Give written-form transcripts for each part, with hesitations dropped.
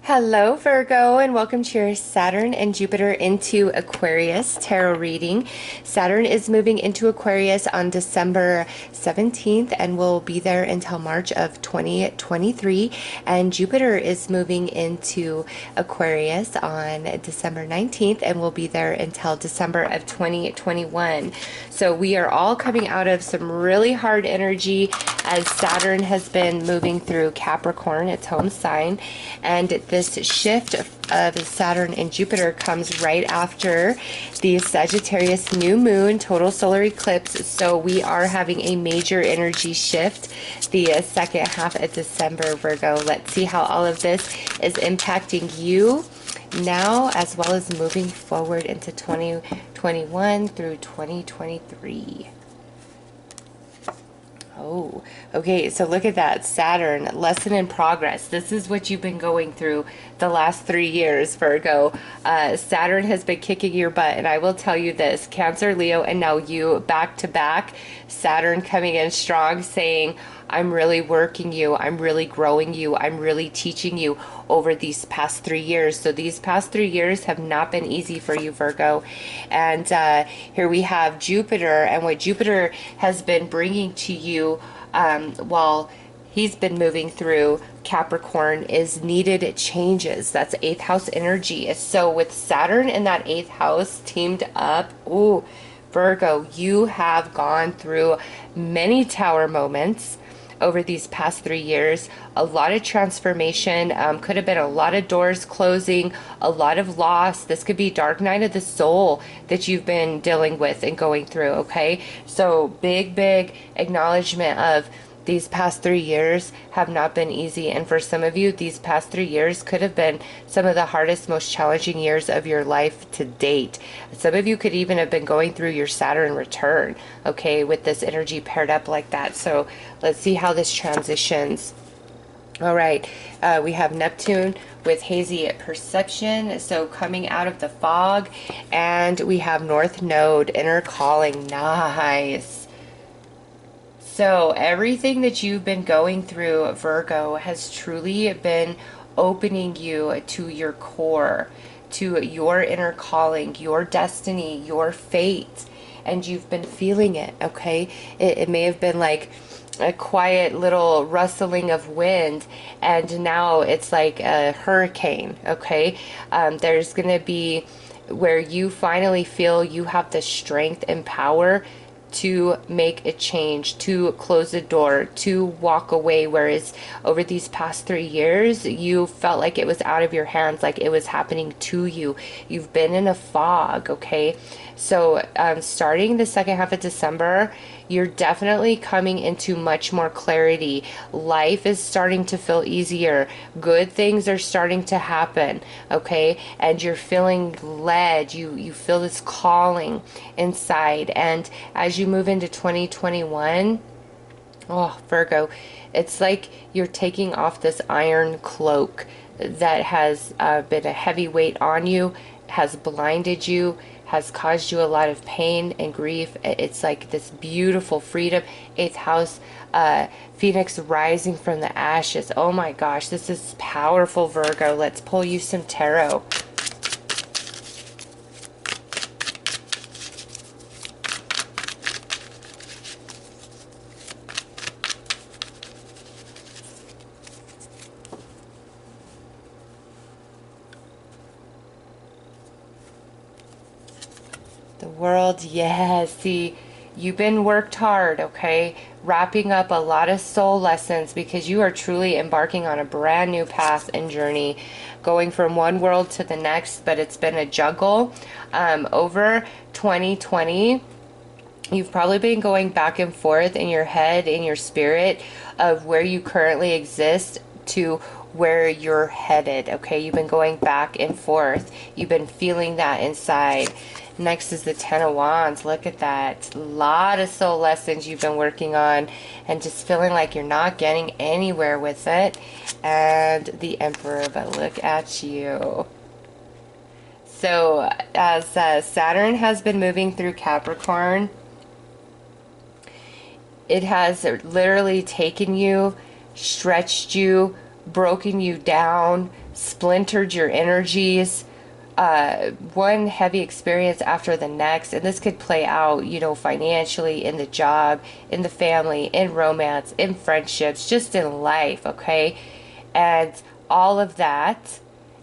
Hello, Virgo, and welcome to your Saturn and Jupiter into Aquarius tarot reading. Saturn is moving into Aquarius on December 17th and will be there until March of 2023. And Jupiter is moving into Aquarius on December 19th and will be there until December of 2021. So we are all coming out of some really hard energy as Saturn has been moving through Capricorn, its home sign, and this shift of Saturn and Jupiter comes right after the Sagittarius new moon total solar eclipse. So we are having a major energy shift the second half of December, Virgo. Let's see how all of this is impacting you now, as well as moving forward into 2021 through 2023. Oh, okay, so look at that. Saturn, lesson in progress. This is what you've been going through the last 3 years, Virgo. Saturn has been kicking your butt, and I will tell you this, Cancer, Leo, and now you back to back. Saturn coming in strong saying, I'm really working you, I'm really growing you, I'm really teaching you over these past 3 years. So these past 3 years have not been easy for you, Virgo. And here we have Jupiter, and what Jupiter has been bringing to you while he's been moving through Capricorn is needed changes. That's 8th house energy. So with Saturn in that 8th house teamed up, ooh, Virgo, you have gone through many tower moments over these past 3 years. A lot of transformation, could have been a lot of doors closing, a lot of loss. This could be dark night of the soul that you've been dealing with and going through, okay? So big acknowledgement of these past 3 years have not been easy. And for some of you, these past 3 years could have been some of the hardest, most challenging years of your life to date. Some of you could even have been going through your Saturn return, okay, with this energy paired up like that. So let's see how this transitions. All right, we have Neptune with hazy perception, so coming out of the fog, and we have North Node, inner calling. Nice. So everything that you've been going through, Virgo, has truly been opening you to your core, to your inner calling, your destiny, your fate, and you've been feeling it, okay? It may have been like a quiet little rustling of wind, and now it's like a hurricane, okay? There's going to be where you finally feel you have the strength and power to make a change, to close the door, to walk away, whereas over these past 3 years you felt like it was out of your hands, like it was happening to you. You've been in a fog, okay? So starting the second half of December, you're definitely coming into much more clarity. Life is starting to feel easier. Good things are starting to happen, okay? And you're feeling led. You feel this calling inside. And as you move into 2021, oh, Virgo, it's like you're taking off this iron cloak that has been a heavy weight on you, has blinded you, has caused you a lot of pain and grief. It's like this beautiful freedom. 8th house, Phoenix rising from the ashes. Oh my gosh, this is powerful, Virgo. Let's pull you some tarot. The world, yes. See, you've been worked hard, okay? Wrapping up a lot of soul lessons because you are truly embarking on a brand new path and journey, going from one world to the next, but it's been a juggle. Over 2020, you've probably been going back and forth in your head, in your spirit, of where you currently exist to where you're headed, okay? You've been going back and forth. You've been feeling that inside. Next is the Ten of Wands. Look at that. A lot of soul lessons you've been working on and just feeling like you're not getting anywhere with it. And the Emperor, but look at you. So as Saturn has been moving through Capricorn, it has literally taken you, stretched you, broken you down, splintered your energies, one heavy experience after the next, and this could play out, you know, financially, in the job, in the family, in romance, in friendships, just in life, okay? And all of that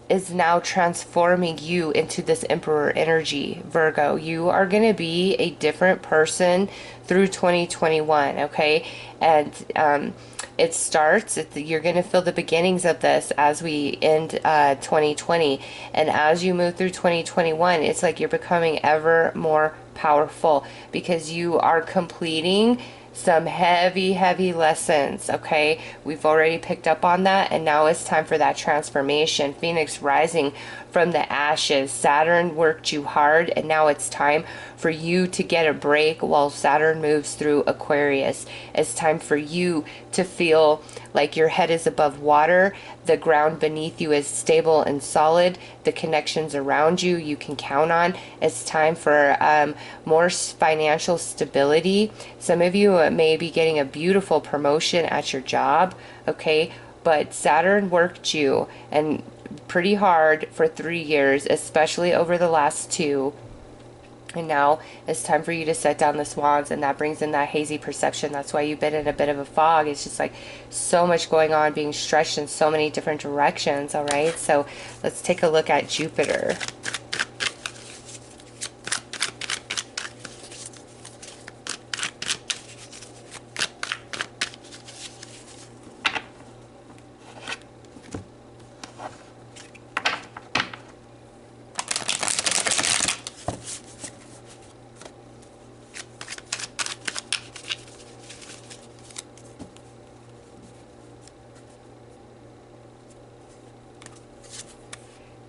is now transforming you into this Emperor energy, Virgo. You are going to be a different person through 2021, okay? And it starts, you're going to feel the beginnings of this as we end 2020. And as you move through 2021, it's like you're becoming ever more powerful because you are completing some heavy, heavy lessons, okay? We've already picked up on that, and now it's time for that transformation. Phoenix rising from the ashes. Saturn worked you hard, and now it's time for you to get a break while Saturn moves through Aquarius. It's time for you to feel like your head is above water, the ground beneath you is stable and solid, the connections around you you can count on. It's time for more financial stability. Some of you may be getting a beautiful promotion at your job, okay? But Saturn worked you and pretty hard for 3 years, especially over the last 2. And now it's time for you to set down the swans, and that brings in that hazy perception. That's why you've been in a bit of a fog. It's just like so much going on, being stretched in so many different directions, all right? So let's take a look at Jupiter.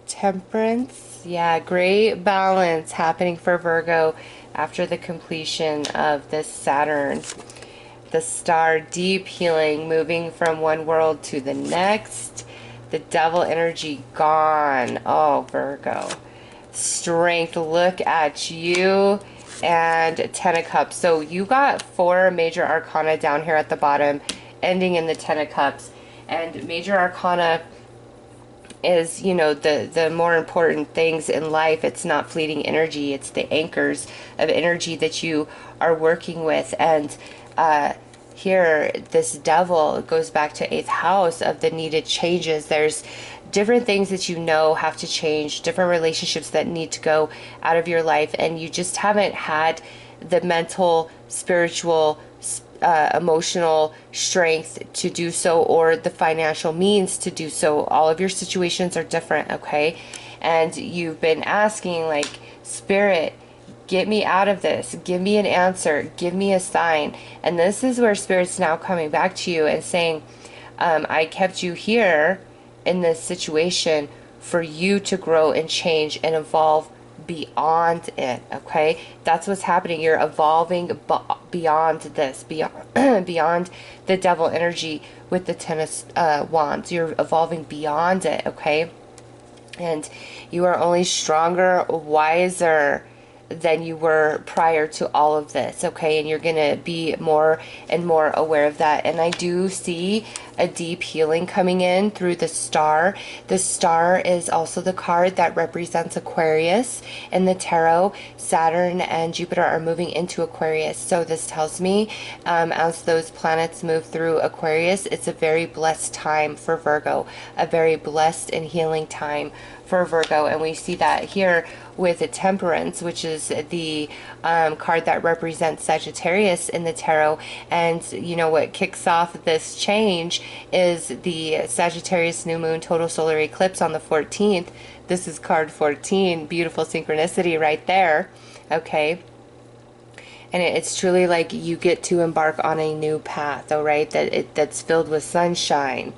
Temperance, yeah, great balance happening for Virgo after the completion of this Saturn. The star, deep healing, moving from one world to the next. The devil energy gone. Oh, Virgo. Strength, look at you. And 10 of Cups. So you got 4 major arcana down here at the bottom, ending in the 10 of Cups. And major arcana is, you know, the more important things in life. It's not fleeting energy. It's the anchors of energy that you are working with. And here, this devil goes back to 8th house of the needed changes. There's different things that you know have to change, different relationships that need to go out of your life, and you just haven't had the mental, spiritual, emotional strength to do so, or the financial means to do so. All of your situations are different, okay? And you've been asking, like, Spirit, get me out of this, give me an answer, give me a sign. And this is where Spirit's now coming back to you and saying, I kept you here in this situation for you to grow and change and evolve beyond it, okay? That's what's happening. You're evolving beyond this, beyond beyond the devil energy with the 10 of wands. You're evolving beyond it, okay? And you are only stronger, wiser than you were prior to all of this, okay? And you're gonna be more and more aware of that. And I do see a deep healing coming in through the star. The star is also the card that represents Aquarius. In the tarot, Saturn and Jupiter are moving into Aquarius. So this tells me as those planets move through Aquarius, it's a very blessed time for Virgo, a very blessed and healing time for Virgo. And we see that here with the Temperance, which is the card that represents Sagittarius in the tarot. And you know what kicks off this change is the Sagittarius new moon total solar eclipse on the 14th. This is card 14, beautiful synchronicity right there, okay? And it's truly like you get to embark on a new path, all right, that's filled with sunshine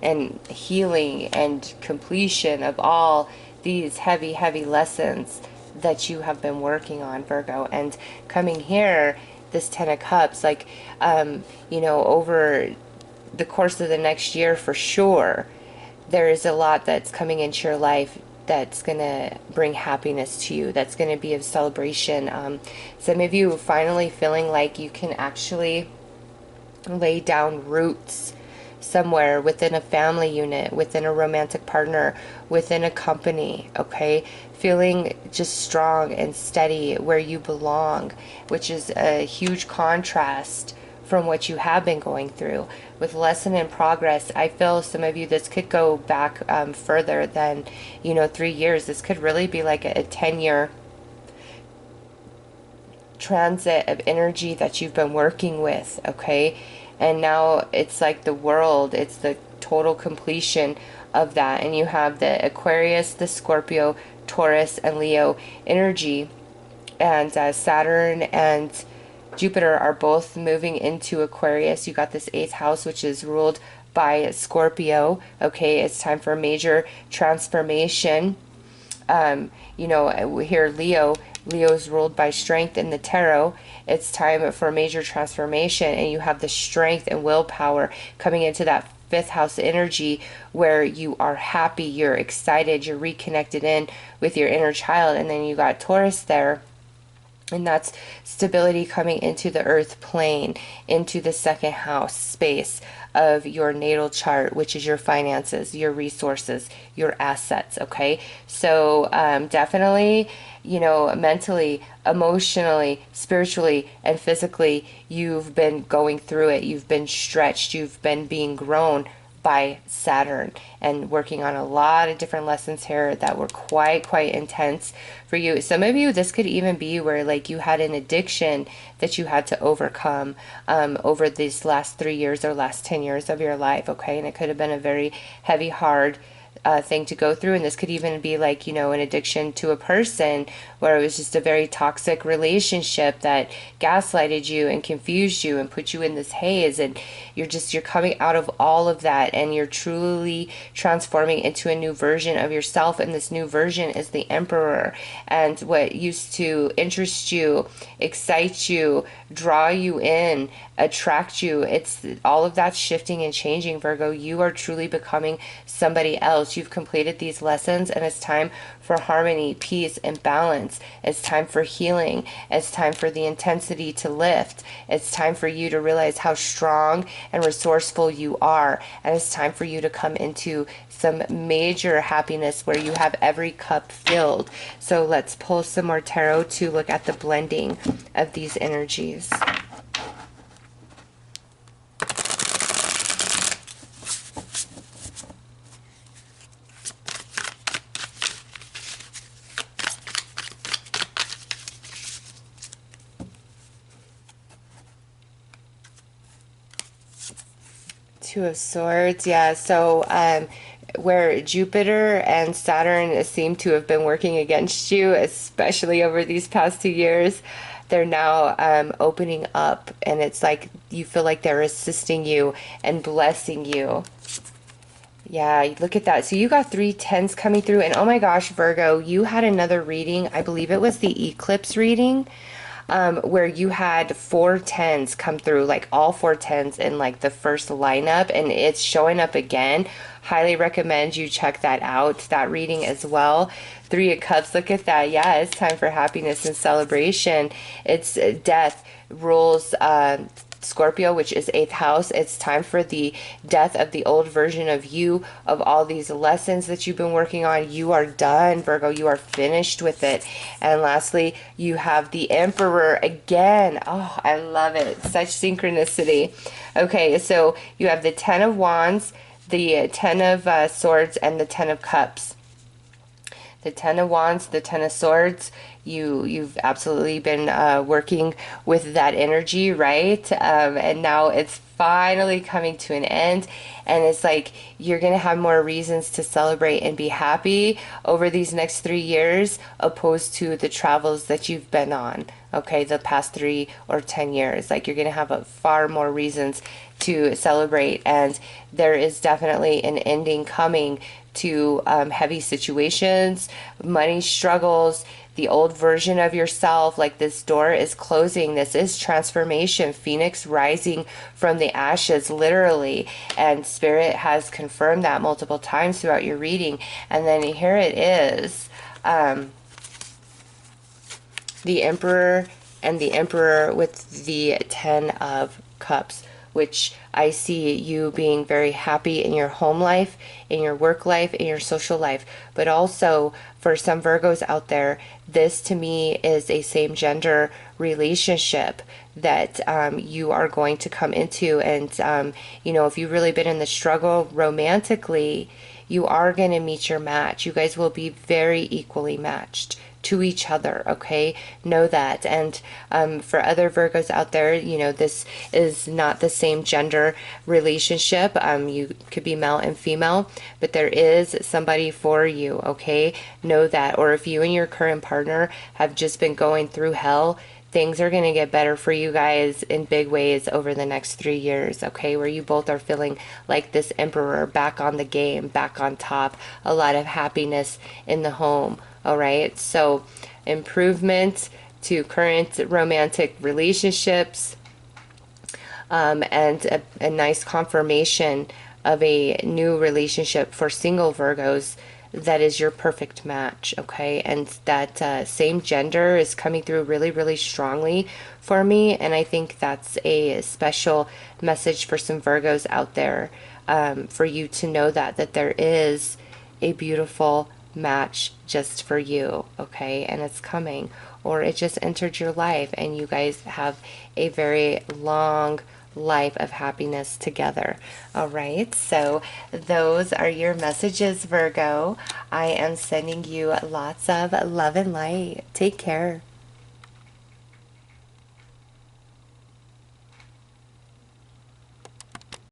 and healing and completion of all these heavy, heavy lessons that you have been working on, Virgo. And coming here, this 10 of Cups, like, you know, over the course of the next year, for sure, there is a lot that's coming into your life that's going to bring happiness to you, that's going to be a celebration. Some of you finally feeling like you can actually lay down roots somewhere, within a family unit, within a romantic partner, within a company, okay? Feeling just strong and steady where you belong, which is a huge contrast from what you have been going through. With lesson in progress, I feel some of you, this could go back further than, 3 years. This could really be like a 10-year transit of energy that you've been working with, okay? And now it's like the world, it's the total completion of that. And you have the Aquarius, the Scorpio, Taurus, and Leo energy. And Saturn and Jupiter are both moving into Aquarius. You got this 8th house, which is ruled by Scorpio. Okay, it's time for major transformation. Here Leo's ruled by strength in the tarot. It's time for major transformation, and you have the strength and willpower coming into that 5th house energy where you are happy, you're excited, you're reconnected in with your inner child. And then you got Taurus there, and that's stability coming into the earth plane, into the 2nd house space of your natal chart, which is your finances, your resources, your assets, okay? So definitely, mentally, emotionally, spiritually, and physically, you've been going through it. You've been stretched. You've been being grown by Saturn and working on a lot of different lessons here that were quite intense for you. Some of you, this could even be where like you had an addiction that you had to overcome over these last 3 years or last 10 years of your life, okay? And it could have been a very heavy, hard thing to go through. And this could even be like, an addiction to a person where it was just a very toxic relationship that gaslighted you and confused you and put you in this haze. And you're coming out of all of that, and you're truly transforming into a new version of yourself. And this new version is the Emperor. And what used to interest you, excite you, draw you in, attract you, it's all of that shifting and changing, Virgo. You are truly becoming somebody else. You've completed these lessons, and it's time for harmony, peace, and balance. It's time for healing. It's time for the intensity to lift. It's time for you to realize how strong and resourceful you are. And it's time for you to come into some major happiness where you have every cup filled. So let's pull some more tarot to look at the blending of these energies. Two of Swords, yeah. So where Jupiter and Saturn seem to have been working against you, especially over these past 2 years, they're now opening up, and it's like you feel like they're assisting you and blessing you. Yeah, look at that. So you got 3 tens coming through, and oh my gosh, Virgo, you had another reading. I believe it was the eclipse reading. Where you had 4 tens come through, like all 4 tens in like the first lineup, and it's showing up again. Highly recommend you check that out, that reading as well. 3 of Cups, look at that. Yeah, it's time for happiness and celebration. It's death rules Scorpio, which is 8th house. It's time for the death of the old version of you, of all these lessons that you've been working on. You are done, Virgo. You are finished with it. And lastly, you have the Emperor again. Oh, I love it. Such synchronicity. Okay, so you have the 10 of Wands, the 10 of Swords, and the 10 of Cups. The 10 of Wands, the 10 of Swords, you've absolutely been working with that energy, right? And now it's finally coming to an end, and it's like you're gonna have more reasons to celebrate and be happy over these next 3 years, opposed to the travels that you've been on, okay, the past 3 or 10 years. Like you're gonna have far more reasons to celebrate, and there is definitely an ending coming to heavy situations, money struggles, the old version of yourself. Like this door is closing. This is transformation, phoenix rising from the ashes, literally. And Spirit has confirmed that multiple times throughout your reading. And then here it is, the Emperor and the Emperor with the 10 of Cups. which I see you being very happy in your home life, in your work life, in your social life. But also for some Virgos out there, this to me is a same gender relationship that you are going to come into. And, if you've really been in the struggle romantically, you are going to meet your match. You guys will be very equally matched to each other, okay? Know that. And for other Virgos out there, this is not the same gender relationship. You could be male and female, but there is somebody for you, okay? Know that. Or if you and your current partner have just been going through hell, things are going to get better for you guys in big ways over the next 3 years, okay? Where you both are feeling like this emperor, back on the game, back on top, a lot of happiness in the home, all right? So improvement to current romantic relationships, and a nice confirmation of a new relationship for single Virgos that is your perfect match, okay? And that same gender is coming through really, really strongly for me. And I think that's a special message for some Virgos out there, for you to know that there is a beautiful match just for you, okay? And it's coming, or it just entered your life and you guys have a very long life of happiness together. All right, so those are your messages, Virgo. I am sending you lots of love and light. Take care.